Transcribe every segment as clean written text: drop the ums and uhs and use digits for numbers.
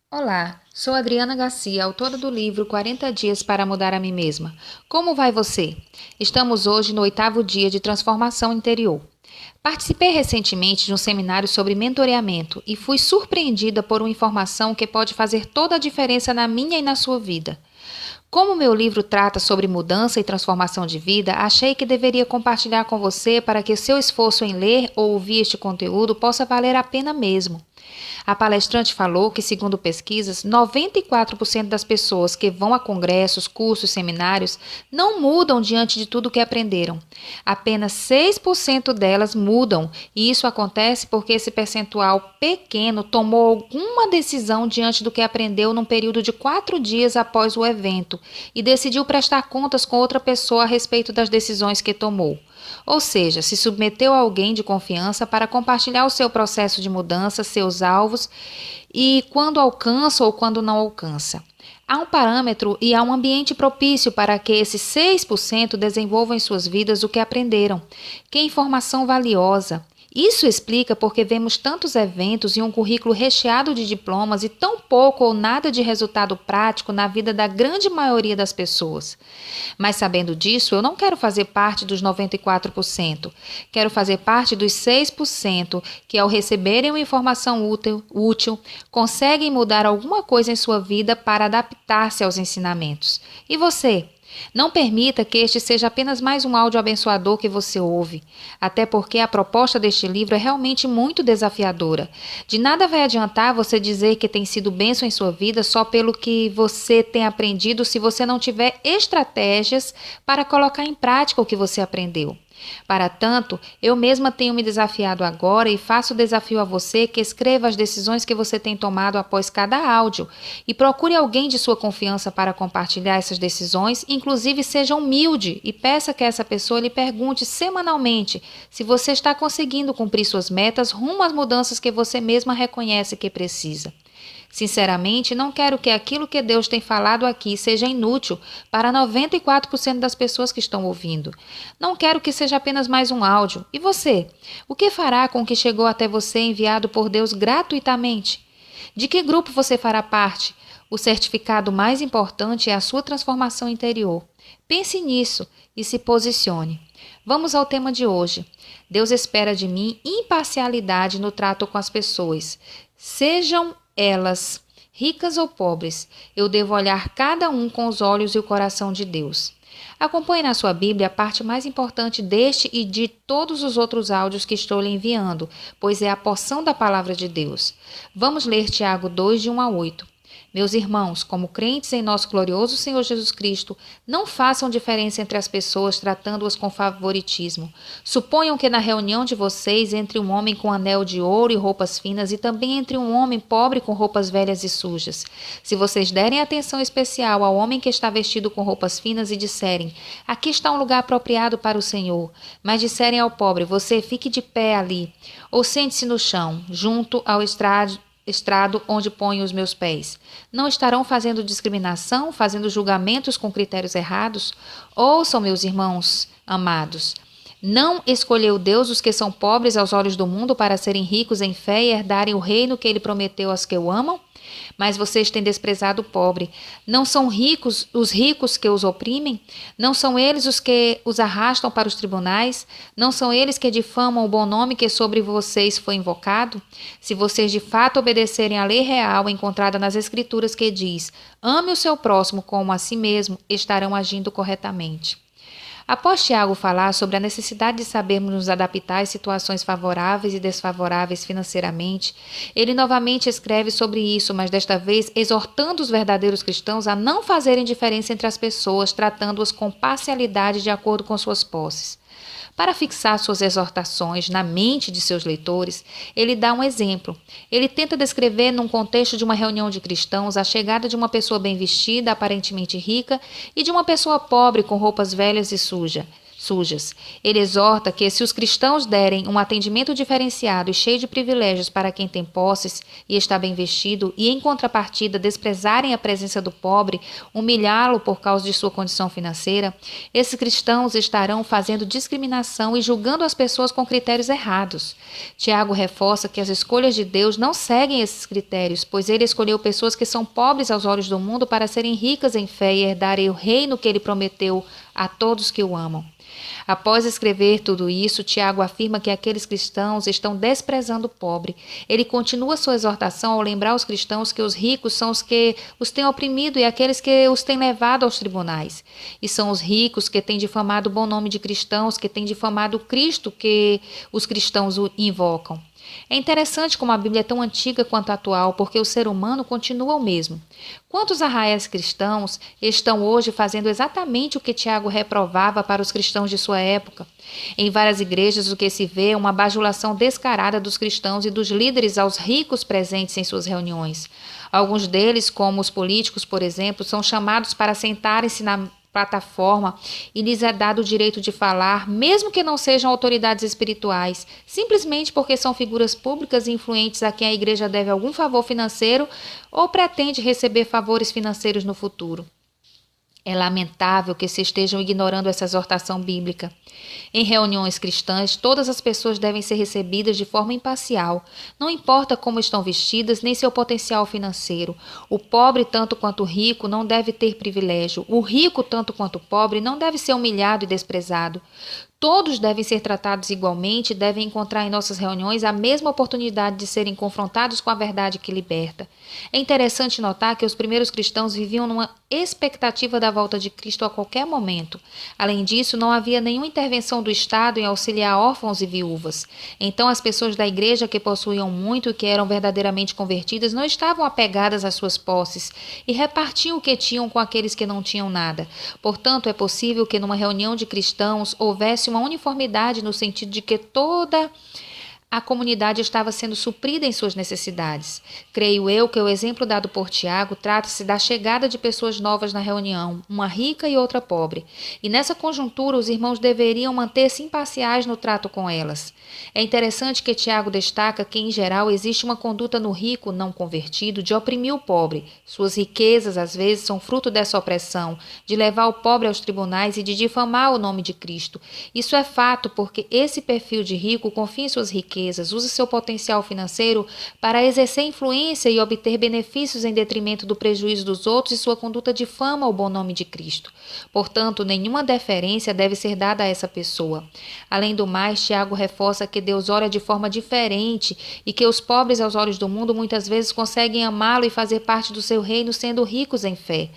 Olá, sou Adriana Garcia, autora do livro 40 Dias para Mudar a Mim Mesma. Como vai você? Estamos hoje no 8º dia de transformação interior. Participei recentemente de um seminário sobre mentoreamento e fui surpreendida por uma informação que pode fazer toda a diferença na minha e na sua vida. Como meu livro trata sobre mudança e transformação de vida, achei que deveria compartilhar com você para que seu esforço em ler ou ouvir este conteúdo possa valer a pena mesmo. A palestrante falou que, segundo pesquisas, 94% das pessoas que vão a congressos, cursos, seminários não mudam diante de tudo o que aprenderam. Apenas 6% delas mudam, e isso acontece porque esse percentual pequeno tomou alguma decisão diante do que aprendeu num período de 4 dias após o evento e decidiu prestar contas com outra pessoa a respeito das decisões que tomou. Ou seja, se submeteu a alguém de confiança para compartilhar o seu processo de mudança, seus alvos e quando alcança ou quando não alcança. Há um parâmetro e há um ambiente propício para que esses 6% desenvolvam em suas vidas o que aprenderam. Que informação valiosa! Isso explica porque vemos tantos eventos e um currículo recheado de diplomas e tão pouco ou nada de resultado prático na vida da grande maioria das pessoas. Mas sabendo disso, eu não quero fazer parte dos 94%. Quero fazer parte dos 6% que, ao receberem uma informação útil, conseguem mudar alguma coisa em sua vida para adaptar-se aos ensinamentos. E você? Não permita que este seja apenas mais um áudio abençoador que você ouve, até porque a proposta deste livro é realmente muito desafiadora. De nada vai adiantar você dizer que tem sido bênção em sua vida só pelo que você tem aprendido se você não tiver estratégias para colocar em prática o que você aprendeu. Para tanto, eu mesma tenho me desafiado agora e faço o desafio a você que escreva as decisões que você tem tomado após cada áudio e procure alguém de sua confiança para compartilhar essas decisões, inclusive seja humilde e peça que essa pessoa lhe pergunte semanalmente se você está conseguindo cumprir suas metas rumo às mudanças que você mesma reconhece que precisa. Sinceramente, não quero que aquilo que Deus tem falado aqui seja inútil para 94% das pessoas que estão ouvindo. Não quero que seja apenas mais um áudio. E você? O que fará com o que chegou até você enviado por Deus gratuitamente? De que grupo você fará parte? O certificado mais importante é a sua transformação interior. Pense nisso e se posicione. Vamos ao tema de hoje. Deus espera de mim imparcialidade no trato com as pessoas. Sejam elas, ricas ou pobres, eu devo olhar cada um com os olhos e o coração de Deus. Acompanhe na sua Bíblia a parte mais importante deste e de todos os outros áudios que estou lhe enviando, pois é a porção da palavra de Deus. Vamos ler Tiago 2, de 1 a 8. Meus irmãos, como crentes em nosso glorioso Senhor Jesus Cristo, não façam diferença entre as pessoas tratando-as com favoritismo. Suponham que na reunião de vocês entre um homem com anel de ouro e roupas finas e também entre um homem pobre com roupas velhas e sujas. Se vocês derem atenção especial ao homem que está vestido com roupas finas e disserem, aqui está um lugar apropriado para o Senhor, mas disserem ao pobre, você fique de pé ali, ou sente-se no chão, junto ao estrado onde ponho os meus pés. Não estarão fazendo discriminação, fazendo julgamentos com critérios errados? Ouçam, meus irmãos amados. Não escolheu Deus os que são pobres aos olhos do mundo para serem ricos em fé e herdarem o reino que ele prometeu aos que o amam? Mas vocês têm desprezado o pobre. Não são ricos os ricos que os oprimem? Não são eles os que os arrastam para os tribunais? Não são eles que difamam o bom nome que sobre vocês foi invocado? Se vocês de fato obedecerem à lei real encontrada nas Escrituras que diz, ame o seu próximo como a si mesmo, estarão agindo corretamente. Após Tiago falar sobre a necessidade de sabermos nos adaptar às situações favoráveis e desfavoráveis financeiramente, ele novamente escreve sobre isso, mas desta vez exortando os verdadeiros cristãos a não fazerem diferença entre as pessoas, tratando-as com parcialidade de acordo com suas posses. Para fixar suas exortações na mente de seus leitores, ele dá um exemplo. Ele tenta descrever, num contexto de uma reunião de cristãos, a chegada de uma pessoa bem vestida, aparentemente rica, e de uma pessoa pobre com roupas velhas e sujas. Ele exorta que, se os cristãos derem um atendimento diferenciado e cheio de privilégios para quem tem posses e está bem vestido, e em contrapartida desprezarem a presença do pobre, humilhá-lo por causa de sua condição financeira, esses cristãos estarão fazendo discriminação e julgando as pessoas com critérios errados. Tiago reforça que as escolhas de Deus não seguem esses critérios, pois ele escolheu pessoas que são pobres aos olhos do mundo para serem ricas em fé e herdarem o reino que ele prometeu a todos que o amam. Após escrever tudo isso, Tiago afirma que aqueles cristãos estão desprezando o pobre. Ele continua sua exortação ao lembrar aos cristãos que os ricos são os que os têm oprimido e aqueles que os têm levado aos tribunais. E são os ricos que têm difamado o bom nome de cristãos, que têm difamado o Cristo que os cristãos o invocam. É interessante como a Bíblia é tão antiga quanto atual, porque o ser humano continua o mesmo. Quantos arraiais cristãos estão hoje fazendo exatamente o que Tiago reprovava para os cristãos de sua época? Em várias igrejas, o que se vê é uma bajulação descarada dos cristãos e dos líderes aos ricos presentes em suas reuniões. Alguns deles, como os políticos, por exemplo, são chamados para sentarem-se na plataforma e lhes é dado o direito de falar, mesmo que não sejam autoridades espirituais, simplesmente porque são figuras públicas e influentes a quem a igreja deve algum favor financeiro ou pretende receber favores financeiros no futuro. É lamentável que se estejam ignorando essa exortação bíblica. Em reuniões cristãs, todas as pessoas devem ser recebidas de forma imparcial, não importa como estão vestidas nem seu potencial financeiro. O pobre, tanto quanto o rico, não deve ter privilégio. O rico, tanto quanto o pobre, não deve ser humilhado e desprezado. Todos devem ser tratados igualmente e devem encontrar em nossas reuniões a mesma oportunidade de serem confrontados com a verdade que liberta. É interessante notar que os primeiros cristãos viviam numa expectativa da volta de Cristo a qualquer momento. Além disso, não havia nenhuma intervenção do Estado em auxiliar órfãos e viúvas. Então, as pessoas da igreja que possuíam muito e que eram verdadeiramente convertidas não estavam apegadas às suas posses e repartiam o que tinham com aqueles que não tinham nada. Portanto, é possível que numa reunião de cristãos houvesse uma uniformidade no sentido de que toda a comunidade estava sendo suprida em suas necessidades. Creio eu que o exemplo dado por Tiago trata-se da chegada de pessoas novas na reunião, uma rica e outra pobre. E nessa conjuntura, os irmãos deveriam manter-se imparciais no trato com elas. É interessante que Tiago destaca que, em geral, existe uma conduta no rico não convertido de oprimir o pobre. Suas riquezas, às vezes, são fruto dessa opressão, de levar o pobre aos tribunais e de difamar o nome de Cristo. Isso é fato porque esse perfil de rico confia em suas riquezas, usa seu potencial financeiro para exercer influência e obter benefícios em detrimento do prejuízo dos outros e sua conduta difama o bom nome de Cristo. Portanto, nenhuma deferência deve ser dada a essa pessoa. Além do mais, Tiago reforça que Deus olha de forma diferente e que os pobres aos olhos do mundo muitas vezes conseguem amá-lo e fazer parte do seu reino sendo ricos em fé.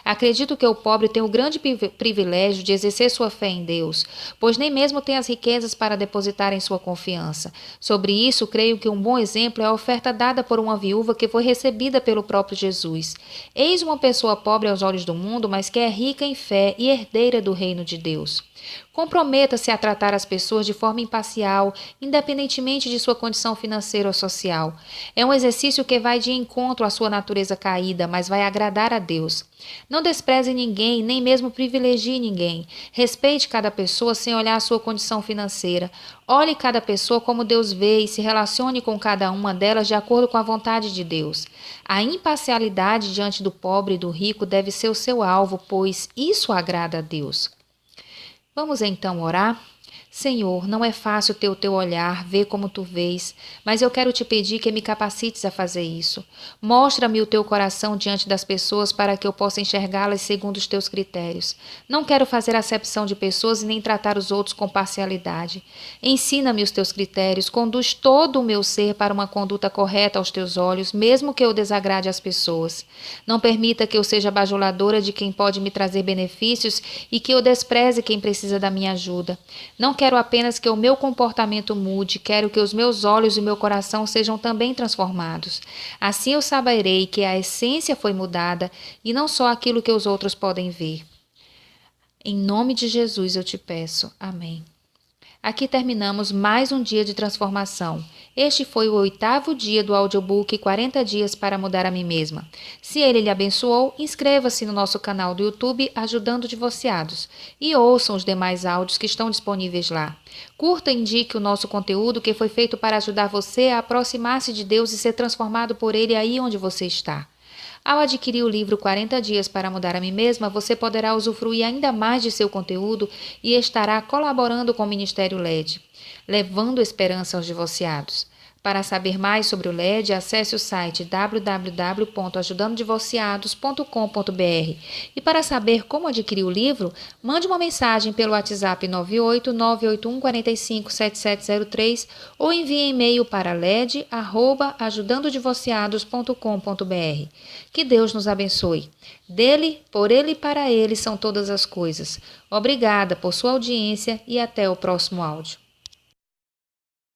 Acredito que o pobre tem o grande privilégio de exercer sua fé em Deus, pois nem mesmo tem as riquezas para depositar em sua confiança. Sobre isso, creio que um bom exemplo é a oferta dada por uma viúva que foi recebida pelo próprio Jesus. Eis uma pessoa pobre aos olhos do mundo, mas que é rica em fé e herdeira do reino de Deus. Comprometa-se a tratar as pessoas de forma imparcial, independentemente de sua condição financeira ou social. É um exercício que vai de encontro à sua natureza caída, mas vai agradar a Deus. Não despreze ninguém, nem mesmo privilegie ninguém. Respeite cada pessoa sem olhar a sua condição financeira. Olhe cada pessoa como Deus vê e se relacione com cada uma delas de acordo com a vontade de Deus. A imparcialidade diante do pobre e do rico deve ser o seu alvo, pois isso agrada a Deus. Vamos então orar? Senhor, não é fácil ter o teu olhar, ver como tu vês, mas eu quero te pedir que me capacites a fazer isso. Mostra-me o teu coração diante das pessoas para que eu possa enxergá-las segundo os teus critérios. Não quero fazer acepção de pessoas e nem tratar os outros com parcialidade. Ensina-me os teus critérios, conduz todo o meu ser para uma conduta correta aos teus olhos, mesmo que eu desagrade as pessoas. Não permita que eu seja bajuladora de quem pode me trazer benefícios e que eu despreze quem precisa da minha ajuda. Não quero apenas que o meu comportamento mude, quero que os meus olhos e meu coração sejam também transformados. Assim eu saberei que a essência foi mudada e não só aquilo que os outros podem ver. Em nome de Jesus eu te peço. Amém. Aqui terminamos mais um dia de transformação. Este foi o 8º dia do audiobook 40 dias para mudar a mim mesma. Se ele lhe abençoou, inscreva-se no nosso canal do YouTube Ajudando Divorciados e ouçam os demais áudios que estão disponíveis lá. Curta e indique o nosso conteúdo que foi feito para ajudar você a aproximar-se de Deus e ser transformado por Ele aí onde você está. Ao adquirir o livro 40 dias para mudar a mim mesma, você poderá usufruir ainda mais de seu conteúdo e estará colaborando com o Ministério LED, levando esperança aos divorciados. Para saber mais sobre o LED, acesse o site www.ajudandodivorciados.com.br. E para saber como adquirir o livro, mande uma mensagem pelo WhatsApp 98981457703 ou envie e-mail para led@ajudandodivorciados.com.br. Que Deus nos abençoe. Dele, por Ele e para Ele são todas as coisas. Obrigada por sua audiência e até o próximo áudio.